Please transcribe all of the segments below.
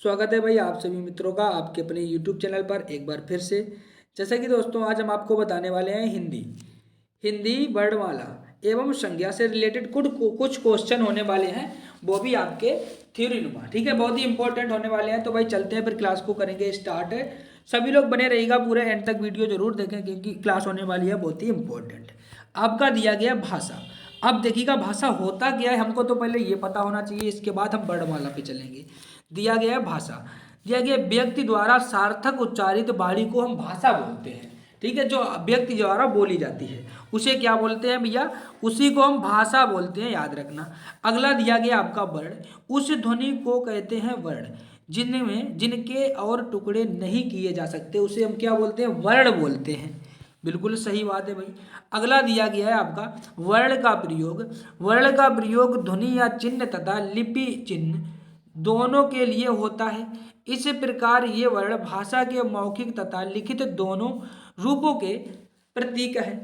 स्वागत है भाई आप सभी मित्रों का आपके अपने YouTube चैनल पर एक बार फिर से। जैसा कि दोस्तों आज हम आपको बताने वाले हैं हिंदी हिंदी वर्णमाला एवं संज्ञा से रिलेटेड कुछ क्वेश्चन होने वाले हैं, वो भी आपके थ्योरी नुमा। ठीक है, बहुत ही इंपॉर्टेंट होने वाले हैं। तो भाई चलते हैं, फिर क्लास को करेंगे स्टार्ट। सभी लोग बने रहिएगा, पूरे एंड तक वीडियो जरूर देखें क्योंकि क्लास होने वाली है बहुत ही इंपॉर्टेंट। आपका दिया गया भाषा। अब देखिएगा भाषा होता क्या है, हमको तो पहले ये पता होना चाहिए, इसके बाद हम वर्णमाला पे चलेंगे। दिया गया है भाषा, दिया गया व्यक्ति द्वारा सार्थक उच्चारित वाणी को हम भाषा बोलते हैं। ठीक है, जो व्यक्ति द्वारा बोली जाती है उसे क्या बोलते हैं भैया, उसी को हम भाषा बोलते हैं, याद रखना। अगला दिया गया आपका वर्ण, उस ध्वनि को कहते हैं वर्ण जिनमें जिनके और टुकड़े नहीं किए जा सकते, उसे हम क्या बोलते हैं, वर्ण बोलते हैं। बिल्कुल सही बात है भाई। अगला दिया गया है आपका वर्ण का प्रयोग। वर्ण का प्रयोग ध्वनि या चिन्ह तथा लिपि चिन्ह दोनों के लिए होता है। इस प्रकार ये वर्ण भाषा के मौखिक तथा लिखित दोनों रूपों के प्रतीक है।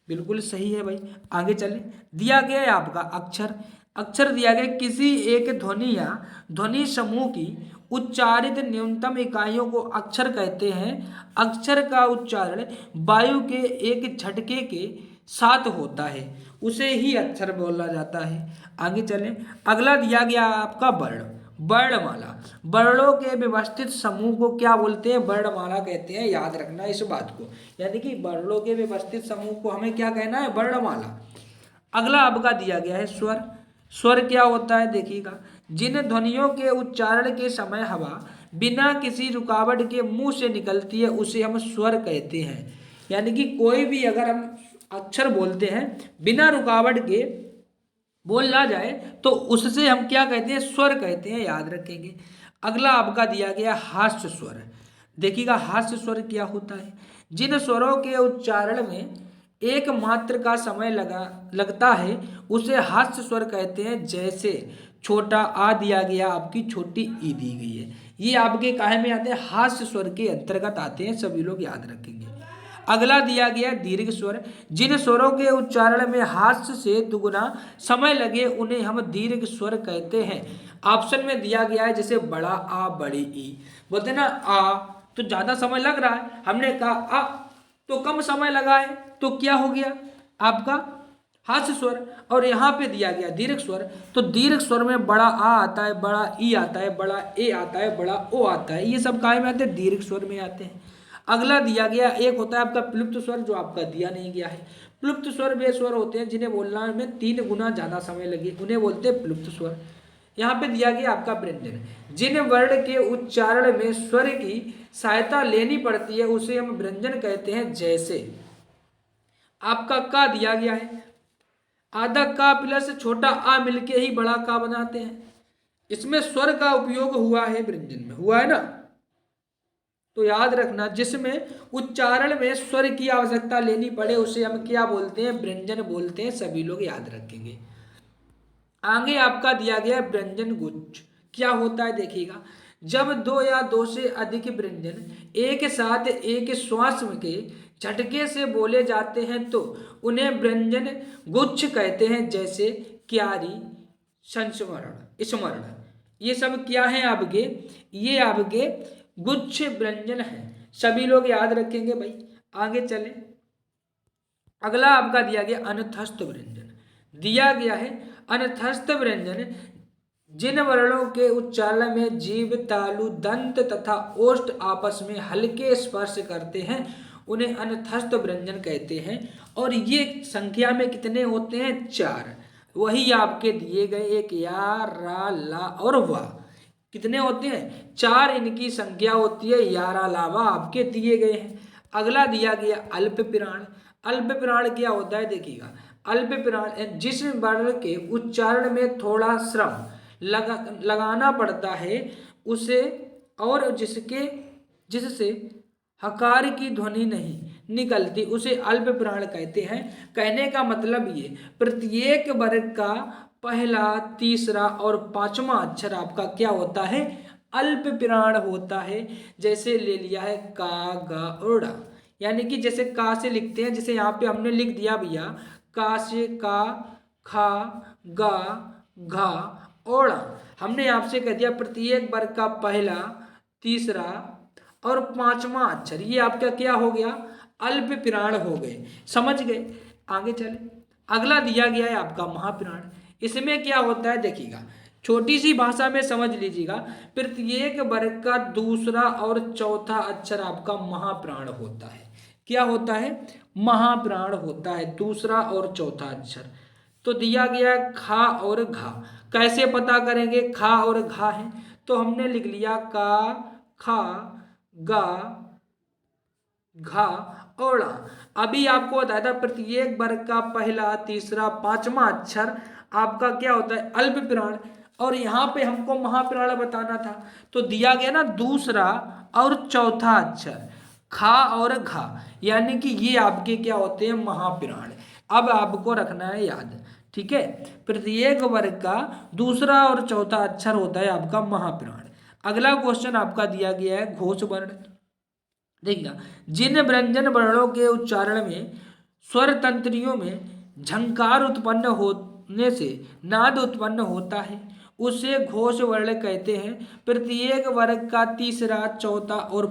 बिल्कुल सही है भाई। आगे चले, दिया गया है आपका अक्षर। अक्षर दिया गया किसी एक ध्वनि या ध्वनि समूह की उच्चारित न्यूनतम इकाइयों को अक्षर कहते हैं। अक्षर का उच्चारण वायु के एक झटके के साथ होता है, उसे ही अक्षर बोला जाता है। आगे चलें, अगला दिया गया आपका वर्ण। वर्णमाला, वर्णों के व्यवस्थित समूह को क्या बोलते हैं, वर्णमाला कहते हैं, याद रखना इस बात को। यानी कि वर्णों के व्यवस्थित समूह को हमें क्या कहना है, वर्णमाला। अगला आपका दिया गया है स्वर। स्वर क्या होता है देखिएगा, जिन ध्वनियों के उच्चारण के समय हवा बिना किसी रुकावट के मुंह से निकलती है उसे हम स्वर कहते हैं। यानी कि कोई भी अगर हम अक्षर बोलते हैं बिना रुकावट के बोलना जाए तो उससे हम क्या कहते हैं, स्वर कहते हैं, याद रखेंगे। अगला आपका दिया गया हास्य स्वर। देखिएगा हास्य स्वर क्या होता है, जिन स्वरों के उच्चारण में एक मात्र का समय लगता है उसे हास्य स्वर कहते हैं। जैसे छोटा आ दिया गया, आपकी छोटी ई दी गई है, ये आपके काहे में आते हैं, हास्य स्वर के अंतर्गत आते हैं, सभी लोग याद रखेंगे। अगला दिया गया दीर्घ स्वर। जिन स्वरों के उच्चारण में हास्य से दुगुना समय लगे उन्हें हम दीर्घ स्वर कहते हैं। ऑप्शन में दिया गया है जैसे बड़ा आ बड़ी ई, बोलते हैं ना आ तो ज्यादा समय लग रहा है, हमने कहा आ तो कम समय लगा है, तो क्या हो गया आपका हास्य स्वर। और यहाँ पे दिया गया दीर्घ स्वर, तो दीर्घ स्वर में बड़ा आ आता है, बड़ा ई आता है, बड़ा ए आता है, बड़ा ओ आता है, ये सब काय में आते हैं, दीर्घ स्वर में आते हैं। अगला दिया गया एक होता है आपका प्लुप्त स्वर, जो आपका दिया नहीं गया है। प्लुप्त स्वर वे स्वर होते हैं जिन्हें बोलना में 3 गुना ज्यादा समय लगे, उन्हें बोलते हैं प्लुप्त स्वर। यहाँ पे दिया गया आपका व्यंजन, जिन वर्ण के उच्चारण में स्वर की सहायता लेनी पड़ती है उसे हम व्यंजन कहते हैं। जैसे आपका का दिया गया है, आधा का प्लस छोटा आ मिलके ही बड़ा का बनाते हैं, इसमें स्वर का उपयोग हुआ है, व्यंजन में हुआ है ना। तो याद रखना जिसमें उच्चारण में स्वर की आवश्यकता लेनी पड़े उसे हम क्या बोलते हैं, व्यंजन बोलते हैं, सभी लोग याद रखेंगे। आगे आपका दिया गया व्यंजन गुच्छ। क्या होता है देखिएगा, जब 2 या 2 से अधिक व्यंजन एक साथ एक श्वास के झटके से बोले जाते हैं तो उन्हें व्यंजन गुच्छ कहते हैं। जैसे क्यारी, संस्मरण, स्मरण, ये सब क्या है आपके, ये आपके गुच्छ व्यंजन है, सभी लोग याद रखेंगे भाई। आगे चले, अगला आपका दिया गया अनथस्थ व्यंजन। दिया गया है अनथस्थ व्यंजन जिन वर्णों के उच्चारण में जीभ, तालु, दंत तथा ओष्ठ आपस में हल्के स्पर्श करते हैं उन्हें अनथस्थ व्यंजन कहते हैं। और ये संख्या में कितने होते हैं, 4। वही आपके दिए गए, एक या, रा, ला और वा, कितने होते हैं, 4 इनकी संख्या होती है, यारा लावा आपके दिए गए हैं। अगला दिया गया अल्प पिराण। अल्प पिराण क्या होता है देखिएगा, अल्प पिराण जिस वर्ण के उच्चारण में थोड़ा श्रम लगाना पड़ता है उसे, और जिससे हकार की ध्वनि नहीं निकलती उसे अल्प पिराण कहते हैं। कहने का मतलब ये, प्रत्येक वर्ग का पहला, तीसरा और 5वां अक्षर आपका क्या होता है, अल्प पिराण होता है। जैसे ले लिया है का, गा और डा, यानी कि जैसे का से लिखते हैं, जैसे यहाँ पे हमने लिख दिया भैया का से का, खा, गा, घा ओड़ा। हमने आपसे कह दिया प्रत्येक वर्ग का पहला, तीसरा और पांचवा अक्षर ये आपका क्या हो गया, अल्प प्राण हो गए। समझ गए? आगे चले, अगला दिया गया है आपका महाप्राण। इसमें क्या होता है देखिएगा, छोटी सी भाषा में समझ लीजिएगा, प्रत्येक वर्ग का दूसरा और चौथा अक्षर आपका महाप्राण होता है। क्या होता है? महाप्राण होता है, दूसरा और चौथा अक्षर। तो दिया गया खा और घा। कैसे पता करेंगे खा और घा है? तो हमने लिख लिया का, खा, गा, घा और ड़ा। अभी आपको बताया था प्रत्येक वर्ग का पहला, तीसरा, पांचवा अक्षर आपका क्या होता है, अल्प प्राण। और यहाँ पे हमको महाप्राण बताना था, तो दिया गया ना दूसरा और चौथा अक्षर खा और घा, यानी कि ये आपके क्या होते हैं, महाप्राण। अब आपको रखना है याद, ठीक है, प्रत्येक वर्ग का दूसरा और चौथा अक्षर होता है आपका महाप्राण। अगला क्वेश्चन आपका दिया गया है घोष वर्ण। देखिएगा, जिन व्यंजन वर्णों के उच्चारण में स्वर तंत्रियों में झंकार उत्पन्न होने से नाद उत्पन्न होता है उसे घोष वर्ण कहते हैं। प्रत्येक वर्ग का तीसरा, चौथा और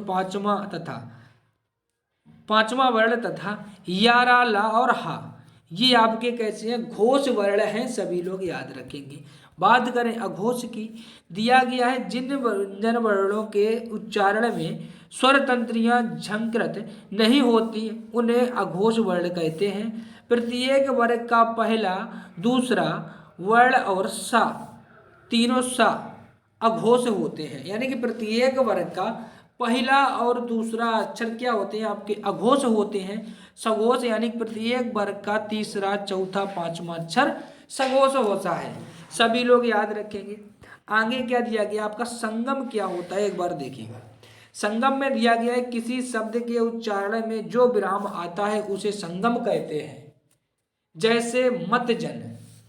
पांचवा वर्ण तथा या, रा, ला और हा ये आपके कैसे हैं, घोष वर्ण हैं, सभी लोग याद रखेंगे। बात करें अघोष की, दिया गया है जिन व्यंजन वर्णों के उच्चारण में स्वर तंत्रियां झंकृत नहीं होती उन्हें अघोष वर्ण कहते हैं। प्रत्येक वर्ग का पहला, दूसरा वर्ण और सा, तीनों सा अघोष होते हैं, यानी कि प्रत्येक वर्ग का पहला और दूसरा अक्षर क्या होते हैं, आपके अघोष होते हैं। सघोष यानी प्रत्येक वर्ग का तीसरा, चौथा, पांचवा अक्षर सघोष होता है, सभी लोग याद रखेंगे। आगे क्या दिया गया आपका, संगम क्या होता है एक बार देखिएगा। संगम में दिया गया है किसी शब्द के उच्चारण में जो विराम आता है उसे संगम कहते हैं। जैसे मत जन,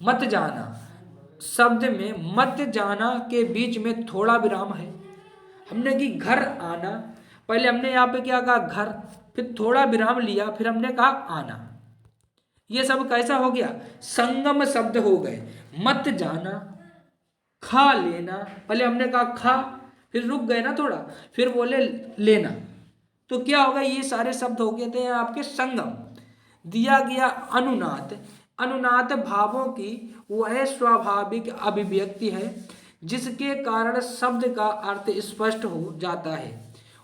मत जाना शब्द में मत जाना के बीच में थोड़ा विराम है। हमने कि घर आना, पहले हमने यहाँ पे क्या कहा घर, फिर थोड़ा विराम लिया, फिर हमने कहा आना। ये सब कैसा हो गया, संगम शब्द हो गए। मत जाना, खा लेना, पहले हमने कहा खा, फिर रुक गए ना थोड़ा, फिर बोले लेना, तो क्या होगा, ये सारे शब्द हो गए थे आपके संगम। दिया गया अनुनाद। अनुनाद भावों की वह स्वाभाविक अभिव्यक्ति है जिसके कारण शब्द का अर्थ स्पष्ट हो जाता है,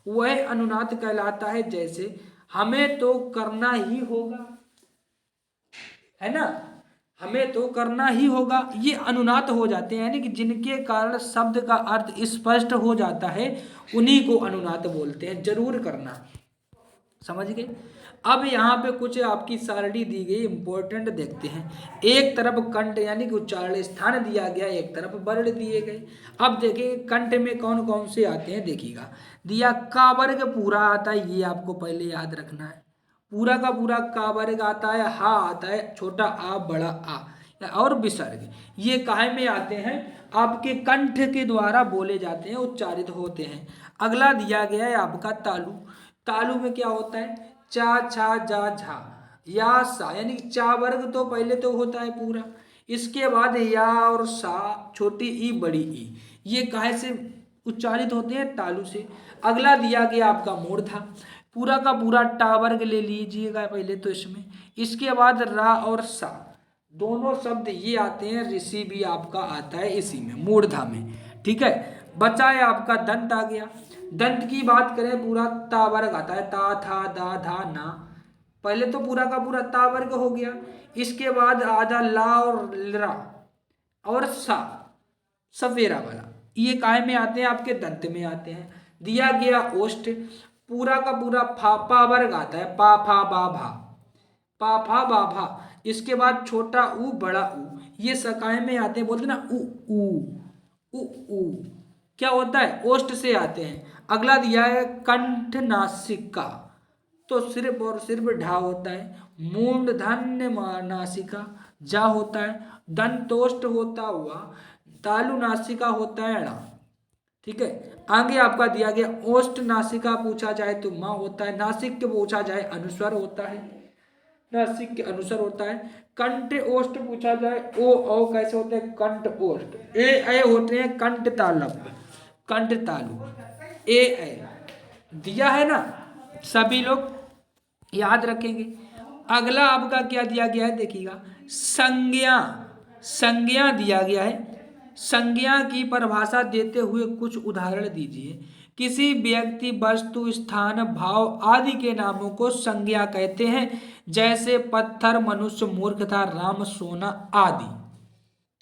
वह अनुनाद कहलाता है। जैसे हमें तो करना ही होगा, है ना, हमें तो करना ही होगा, ये अनुनाद हो जाते हैं, यानी कि जिनके कारण शब्द का अर्थ स्पष्ट हो जाता है उन्हीं को अनुनाद बोलते हैं। जरूर करना, समझ गए। अब यहाँ पे कुछ आपकी सारणी दी गई इंपॉर्टेंट देखते हैं। एक तरफ कंठ यानी कि उच्चारण स्थान दिया गया, एक तरफ वर्ण दिए गए। अब देखिए कंठ में कौन कौन से आते हैं देखिएगा। दिया का वर्ग पूरा आता है, ये आपको पहले याद रखना है, पूरा का पूरा का वर्ग आता है। हा आता है, छोटा आ, बड़ा आ और विसर्ग, ये काहे में आते हैं, आपके कंठ के द्वारा बोले जाते हैं, उच्चारित होते हैं। अगला दिया गया है आपका तालु। तालु में क्या होता है, चा, छा, जा, झा, या, सा, यानी चा वर्ग तो पहले तो होता है पूरा, इसके बाद या और सा, छोटी ई, बड़ी ई, ये काहे से उच्चारित होते हैं, तालु से। अगला दिया गया आपका मूर्धा, पूरा का पूरा टा वर्ग ले लीजिएगा पहले तो इसमें, इसके बाद रा और सा, दोनों शब्द ये आते हैं, ऋषि भी आपका आता है इसी में, मूर्धा में, ठीक है। बचा है आपका दंत आ गया। दंत की बात करें पूरा ता वर्ग आता है, ता, था, दा, धा, ना, पहले तो पूरा का पूरा ता वर्ग हो गया, इसके बाद आधा ला और रा और सा, सफेरा वाला, ये काय में आते हैं, आपके दंत में आते हैं। दिया गया ओष्ठ, पूरा का पूरा फा, पा वर्ग आता है, पा, फा, बा, भा, पा, फा, बा, भा, इसके बाद छोटा ऊ, बड़ा ऊ, ये सकाय में आते हैं, बोलते ना ऊ, ऊ, ऊ, क्या होता है, ओष्ठ से आते हैं। अगला दिया है कंठ नासिका, तो सिर्फ और सिर्फ ढा होता है। मूंढधन्य नासिका, जा होता है। दंतोष्ठ होता हुआ, तालु नासिका होता है, णा, ठीक है। आगे आपका दिया गया ओष्ठ नासिका पूछा जाए तो माँ होता है, नासिक के पूछा जाए अनुस्वर होता है। नासिक के अनुसार होता है। कंठ ओष्ठ पूछा जाए, ओ औ कैसे होते हैं, कंठ ओष्ठ। ए होते हैं कंठ तालव्य, कंठ तालु। ए दिया है ना, सभी लोग याद रखेंगे। अगला आपका क्या दिया गया है देखिएगा, संज्ञा। संज्ञा दिया गया है। संज्ञा की परिभाषा देते हुए कुछ उदाहरण दीजिए। किसी व्यक्ति, वस्तु, स्थान, भाव आदि के नामों को संज्ञा कहते हैं, जैसे पत्थर, मनुष्य, मूर्खता, राम, सोना आदि।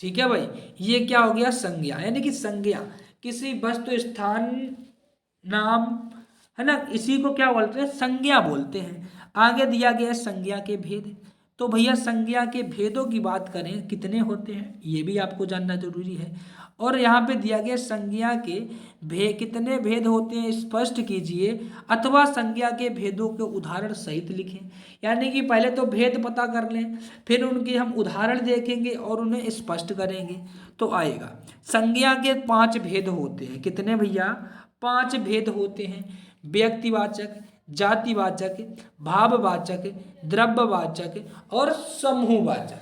ठीक है भाई, ये क्या हो गया, संज्ञा। यानी कि संज्ञा किसी वस्तु, स्थान, नाम, है ना, इसी को क्या बोलते हैं, संज्ञा बोलते हैं। आगे दिया गया है संज्ञा के भेद। तो भैया संज्ञा के भेदों की बात करें, कितने होते हैं ये भी आपको जानना जरूरी है। और यहाँ पे दिया गया संज्ञा के कितने भेद होते हैं स्पष्ट कीजिए, अथवा संज्ञा के भेदों के उदाहरण सहित लिखें। यानी कि पहले तो भेद पता कर लें, फिर उनके हम उदाहरण देखेंगे और उन्हें स्पष्ट करेंगे तो आएगा। संज्ञा के 5 भेद होते हैं। कितने भैया, 5 भेद होते हैं। व्यक्तिवाचक, जातिवाचक, भाववाचक, द्रव्यवाचक और समूहवाचक।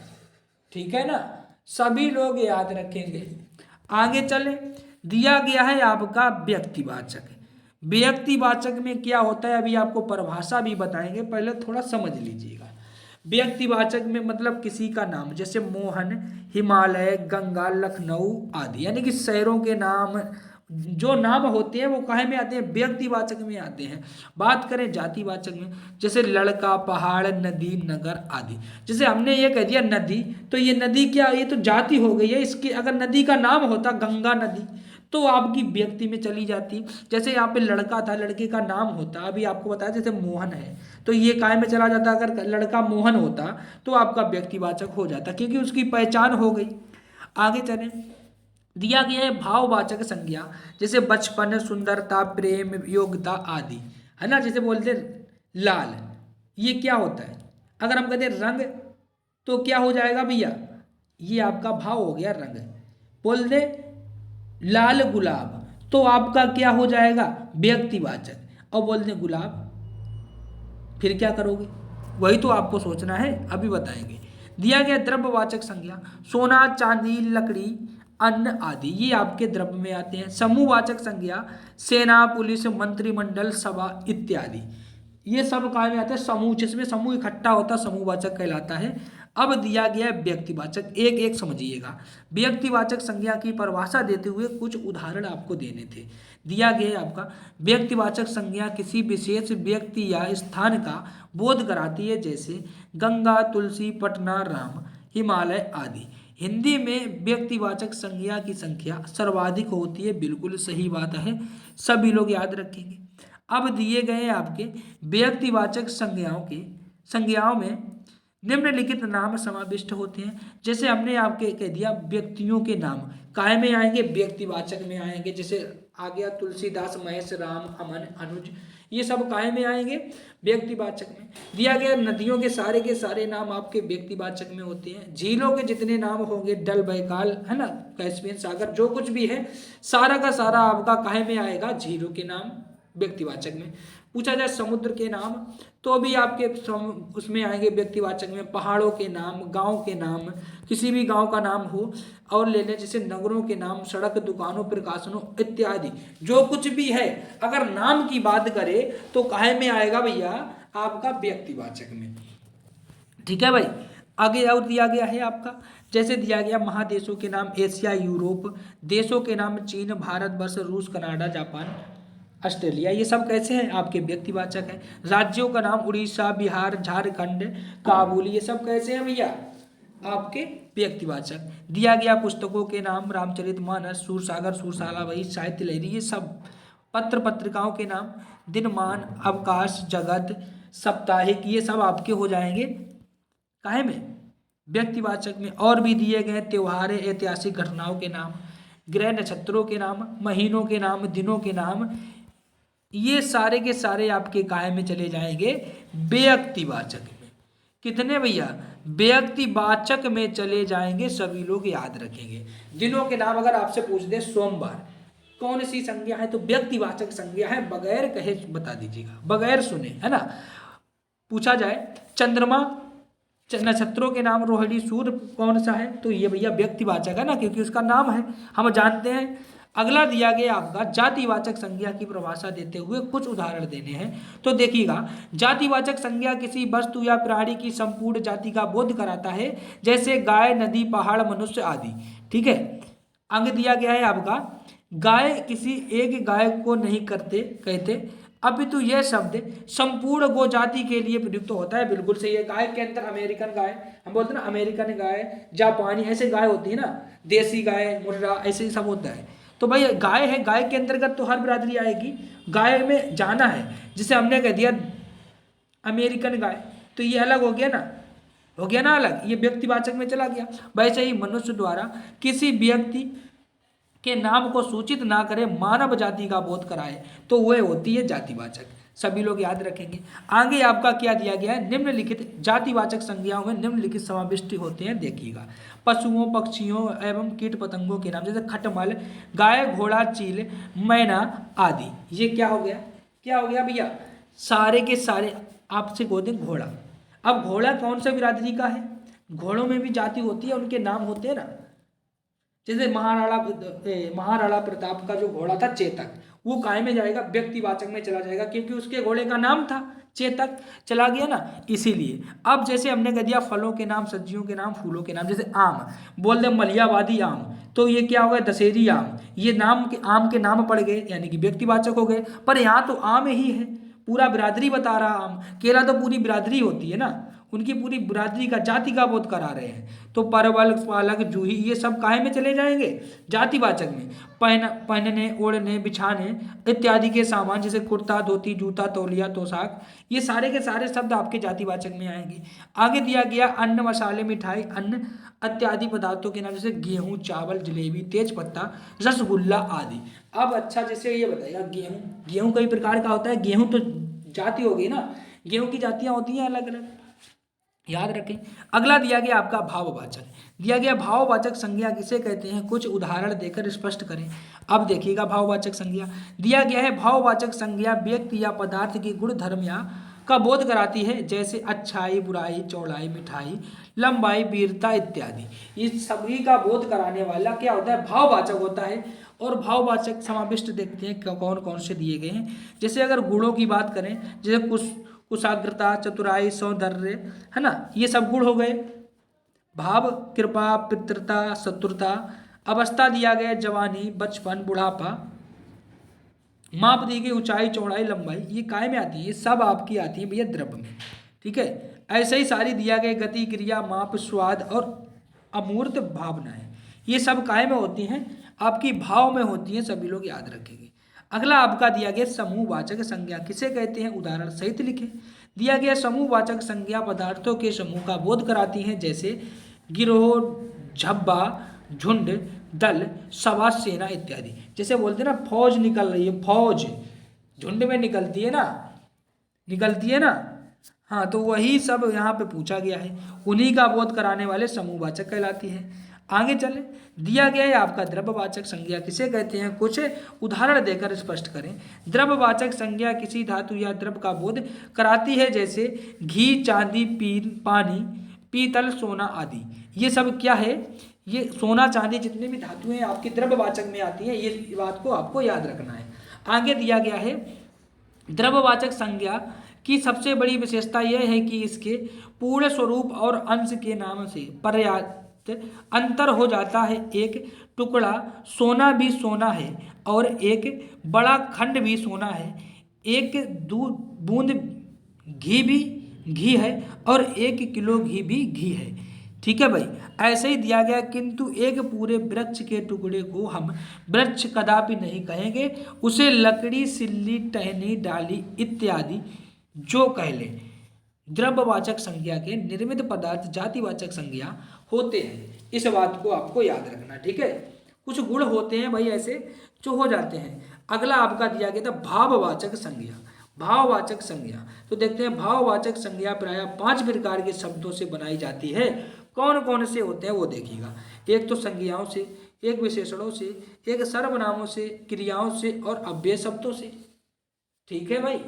ठीक है ना, सभी लोग याद रखेंगे। आगे चले, दिया गया है आपका व्यक्तिवाचक। व्यक्तिवाचक में क्या होता है अभी आपको परिभाषा भी बताएंगे, पहले थोड़ा समझ लीजिएगा। व्यक्तिवाचक में मतलब किसी का नाम, जैसे मोहन, हिमालय, गंगा, लखनऊ आदि। यानी कि शहरों के नाम, जो नाम होते हैं वो काहे में आते हैं, व्यक्तिवाचक में आते हैं। बात करें जातिवाचक में, जैसे लड़का, पहाड़, नदी, नगर आदि। जैसे हमने ये कह दिया नदी, तो ये नदी क्या, ये तो जाति हो गई है इसकी। अगर नदी का नाम होता गंगा नदी तो आपकी व्यक्ति में चली जाती। जैसे यहाँ पे लड़का था, लड़के का नाम होता, अभी आपको बताया जैसे मोहन है, तो ये काय में चला जाता। अगर लड़का मोहन होता तो आपका व्यक्तिवाचक हो जाता, क्योंकि उसकी पहचान हो गई। आगे चलें, दिया गया है भाववाचक संज्ञा, जैसे बचपन, सुंदरता, प्रेम, योग्यता आदि। है ना, जैसे बोलते लाल, ये क्या होता है। अगर हम कहते रंग तो क्या हो जाएगा भैया, ये आपका भाव हो गया रंग। बोल दे लाल गुलाब तो आपका क्या हो जाएगा, व्यक्तिवाचक। और बोल दे गुलाब, फिर क्या करोगे, वही तो आपको सोचना है, अभी बताएंगे। दिया गया द्रव्यवाचक संज्ञा, सोना, चांदी, लकड़ी, अन्न आदि, ये आपके द्रव्य में आते हैं। समूहवाचक संज्ञा, सेना, पुलिस, मंत्रिमंडल, सभा इत्यादि, ये सब कहाँ में आते हैं, समूह, जिसमें समूह इकट्ठा होता है समूहवाचक कहलाता है। अब दिया गया है व्यक्तिवाचक, एक एक समझिएगा। व्यक्तिवाचक संज्ञा की परिभाषा देते हुए कुछ उदाहरण आपको देने थे। दिया गया है आपका, व्यक्तिवाचक संज्ञा किसी विशेष व्यक्ति या स्थान का बोध कराती है, जैसे गंगा, तुलसी, पटना, राम, हिमालय आदि। हिंदी में व्यक्तिवाचक संज्ञा की संख्या सर्वाधिक होती है, बिल्कुल सही बात है, सभी लोग याद रखेंगे। अब दिए गए आपके व्यक्तिवाचक संज्ञाओं में निम्नलिखित नाम समाविष्ट होते हैं। जैसे हमने आपके कह दिया व्यक्तियों के नाम काय में आएंगे, व्यक्तिवाचक में आएंगे। जैसे आ गया तुलसीदास, महेश, राम, अमन, अनुज, ये सब काय में आएंगे, व्यक्तिवाचक में। दिया गया नदियों के सारे नाम आपके व्यक्तिवाचक में होते हैं। झीलों के जितने नाम होंगे, डल, बैकाल, है ना, कैस्पियन सागर, जो कुछ भी है सारा का सारा आपका काय में आएगा, झीलों के नाम व्यक्तिवाचक में। पूछा जाए समुद्र के नाम तो भी आपके उसमें आएंगे व्यक्तिवाचक में। पहाड़ों के नाम, गांव के नाम, किसी भी गांव का नाम हो, और ले लें जैसे नगरों के नाम, सड़क, दुकानों, प्रकाशनों इत्यादि, जो कुछ भी है अगर नाम की बात करें तो काहे में आएगा भैया, आपका व्यक्तिवाचक में। ठीक है भाई, आगे और दिया गया है आपका, जैसे दिया गया महादेशों के नाम, एशिया, यूरोप, देशों के नाम, चीन, भारत वर्ष, रूस, कनाडा, जापान, ऑस्ट्रेलिया, ये सब कैसे हैं, आपके व्यक्तिवाचक हैं। राज्यों का नाम, उड़ीसा, बिहार, झारखंड, काबुल, ये सब कैसे हैं भैया, आपके व्यक्तिवाचक। दिया गया पुस्तकों के नाम, रामचरितमानस, सूरसागर, सूरशाला, वही साहित्य लहरी, ये सब। पत्र पत्रिकाओं के नाम, दिनमान, अवकाश, जगत, साप्ताहिक, ये सब आपके हो जाएंगे काहे में, व्यक्तिवाचक में। और भी दिए गए त्योहार, ऐतिहासिक घटनाओं के नाम, ग्रह नक्षत्रों के नाम, महीनों के नाम, दिनों के नाम, ये सारे के सारे आपके काय में चले जाएंगे, व्यक्तिवाचक में। कितने भैया, व्यक्तिवाचक में चले जाएंगे, सभी लोग याद रखेंगे। दिनों के नाम अगर आपसे पूछ दे सोमवार, कौन सी संज्ञा है, तो व्यक्तिवाचक संज्ञा है, बगैर कहे बता दीजिएगा, बगैर सुने, है ना। पूछा जाए चंद्रमा नक्षत्रों के नाम रोहिणी सूर्य कौन सा है, तो ये भैया व्यक्तिवाचक है ना, क्योंकि उसका नाम है, हम जानते हैं। अगला दिया गया आपका जातिवाचक संज्ञा की परिभाषा देते हुए कुछ उदाहरण देने हैं। तो देखिएगा, जातिवाचक संज्ञा किसी वस्तु या प्राणी की संपूर्ण जाति का बोध कराता है, जैसे गाय, नदी, पहाड़, मनुष्य आदि। ठीक है। अंग दिया गया है आपका, गाय किसी एक गाय को नहीं कहते, अपितु यह शब्द संपूर्ण गो जाति के लिए प्रयुक्त होता है। बिल्कुल सही है। गाय के अंदर अमेरिकन गाय, हम बोलते हैं ना अमेरिकन गाय, जापानी, ऐसे गाय होती है ना, देसी गाय, मुर्रा, ऐसे ही सब होता है। तो भाई गाय है, गाय के अंतर्गत तो हर बिरादरी आएगी। गाय में जाना है, जिसे हमने कह दिया अमेरिकन गाय, तो ये अलग हो गया ना, हो गया ना अलग, ये व्यक्तिवाचक में चला गया। वैसे ही मनुष्य द्वारा किसी व्यक्ति के नाम को सूचित ना करे, मानव जाति का बोध कराए, तो वह होती है जातिवाचक। सभी लोग याद रखेंगे। आगे आपका क्या दिया गया है, निम्नलिखित जातिवाचक संज्ञाओं में निम्नलिखित समाविष्ट होते हैं, देखिएगा। पशुओं, पक्षियों एवं कीट पतंगों के नाम, जैसे खटमल, गाय, घोड़ा, चील, मैना आदि। ये क्या हो गया, क्या हो गया भैया, सारे के सारे आपसे गोदे घोड़ा। अब घोड़ा कौन सा बिरादरी का है, घोड़ों में भी जाति होती है, उनके नाम होते हैं ना। जैसे महाराणा प्रताप का जो घोड़ा था चेतक, वो काय में जाएगा, व्यक्तिवाचक में चला जाएगा, क्योंकि उसके घोड़े का नाम था चेतक, चला गया ना, इसीलिए। अब जैसे हमने कह दिया फलों के नाम, सब्जियों के नाम, फूलों के नाम, जैसे आम, बोल दे मलियावादी आम, तो ये क्या हो गया, दशहरी आम, ये नाम के आम के नाम पड़ गए, यानी कि व्यक्तिवाचक हो गए। पर यहाँ तो आम ही है, पूरा बिरादरी बता रहा आम। केला तो पूरी बिरादरी होती है ना, उनकी पूरी बिरादरी का, जाति का बोध करा रहे हैं। तो परवल, पालक, जूही, ये सब काहे में चले जाएंगे, जातिवाचक में। पहनने, ओढ़ने, बिछाने इत्यादि के सामान, जैसे कुर्ता, धोती, जूता, तौलिया, पोशाक, ये सारे के सारे शब्द आपके जातिवाचक में आएंगे। आगे दिया गया अन्न, मसाले, मिठाई, अन्न इत्यादि पदार्थों के नाम, जैसे गेहूं, चावल, जलेबी, तेज पत्ता, रसगुल्ला आदि। अब अच्छा, जैसे ये बताइएगा, गेहूं कई प्रकार का होता है, गेहूं तो जाति होगी ना, गेहूं की जातियां होती हैं अलग अलग, याद रखें। अगला दिया गया आपका भाववाचक, दिया गया भाववाचक संज्ञा किसे कहते हैं, कुछ उदाहरण देकर स्पष्ट करें। अब देखिएगा, भाववाचक संज्ञा दिया गया है, भाववाचक संज्ञा व्यक्ति या पदार्थ की गुण धर्म या का बोध कराती है, जैसे अच्छाई, बुराई, चौड़ाई, मिठाई, लंबाई, वीरता इत्यादि। इस सभी का बोध कराने वाला क्या होता है, भाववाचक होता है। और भाववाचक समाविष्ट देखते हैं कौन कौन से दिए गए हैं। जैसे अगर गुणों की बात करें, जैसे कुशाग्रता, चतुराई, सौंदर्य, है ना, ये सब गुण हो गए। भाव, कृपा, पितृता, शत्रुता। अवस्था दिया गया जवानी, बचपन, बुढ़ापा। माप दी गई ऊंचाई, चौड़ाई, लंबाई, ये काय में आती है, ये सब आपकी आती है भैया द्रव्य में। ठीक है। ऐसे ही सारी दिया गया गति, क्रिया, माप, स्वाद और अमूर्त भावनाएं, ये सब काय में होती हैं, आपकी भाव में होती हैं, सभी लोग याद रखेंगे। अगला आपका दिया गया समूहवाचक संज्ञा किसे कहते हैं, उदाहरण सहित लिखें। दिया गया समूहवाचक संज्ञा पदार्थों के समूह का बोध कराती हैं, जैसे गिरोह, झब्बा, झुंड, दल, सभा, सेना इत्यादि। जैसे बोलते हैं ना, फौज निकल रही है, फौज झुंड में निकलती है ना, निकलती है ना, हाँ, तो वही सब यहाँ पे पूछा गया है, उन्हीं का बोध कराने वाले समूहवाचक कहलाती है। आगे चले, दिया गया है आपका द्रव्यवाचक संज्ञा किसे कहते हैं, कुछ उदाहरण देकर स्पष्ट करें। द्रव्यवाचक संज्ञा किसी धातु या द्रव्य का बोध कराती है, जैसे घी, चांदी, पानी, पीतल, सोना आदि। ये सब क्या है, ये सोना, चांदी, जितने भी धातुएं आपकी द्रव्यवाचक में आती हैं, ये बात को आपको याद रखना है। आगे दिया गया है द्रव्यवाचक संज्ञा की सबसे बड़ी विशेषता यह है कि इसके पूर्ण स्वरूप और अंश के नाम से पर्याप्त अंतर हो जाता है। एक टुकड़ा सोना भी सोना है और एक बड़ा खंड भी सोना है, एक बूंद घी भी घी है और 1 किलो घी भी घी है। ठीक है भाई, ऐसे ही दिया गया, किंतु एक पूरे वृक्ष के टुकड़े को हम वृक्ष कदापि नहीं कहेंगे, उसे लकड़ी, सिल्ली, टहनी, डाली इत्यादि जो कह ले। द्रव्यवाचक संज्ञा के निर्मित पदार्थ जातिवाचक संज्ञा होते हैं, इस बात को आपको याद रखना। ठीक है, कुछ गुण होते हैं भाई ऐसे जो हो जाते हैं। अगला आपका दिया गया था भाववाचक संज्ञा। भाववाचक संज्ञा, तो देखते हैं भाववाचक संज्ञा प्रायः 5 प्रकार के शब्दों से बनाई जाती है। कौन कौन से होते हैं वो देखिएगा। एक तो संज्ञाओं से, एक विशेषणों से, एक सर्वनामों से, क्रियाओं से और अव्यय शब्दों से। ठीक है भाई,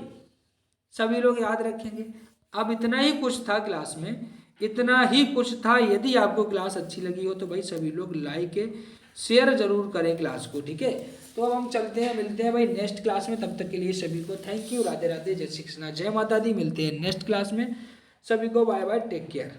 सभी लोग याद रखेंगे। अब इतना ही कुछ था क्लास में, इतना ही कुछ था। यदि आपको क्लास अच्छी लगी हो तो भाई सभी लोग लाइक शेयर जरूर करें क्लास को, ठीक है। तो अब हम चलते हैं, मिलते हैं भाई नेक्स्ट क्लास में। तब तक के लिए सभी को थैंक यू, राधे राधे, जय श्री कृष्णा, जय माता दी। मिलते हैं नेक्स्ट क्लास में, सभी को बाय बाय, टेक केयर।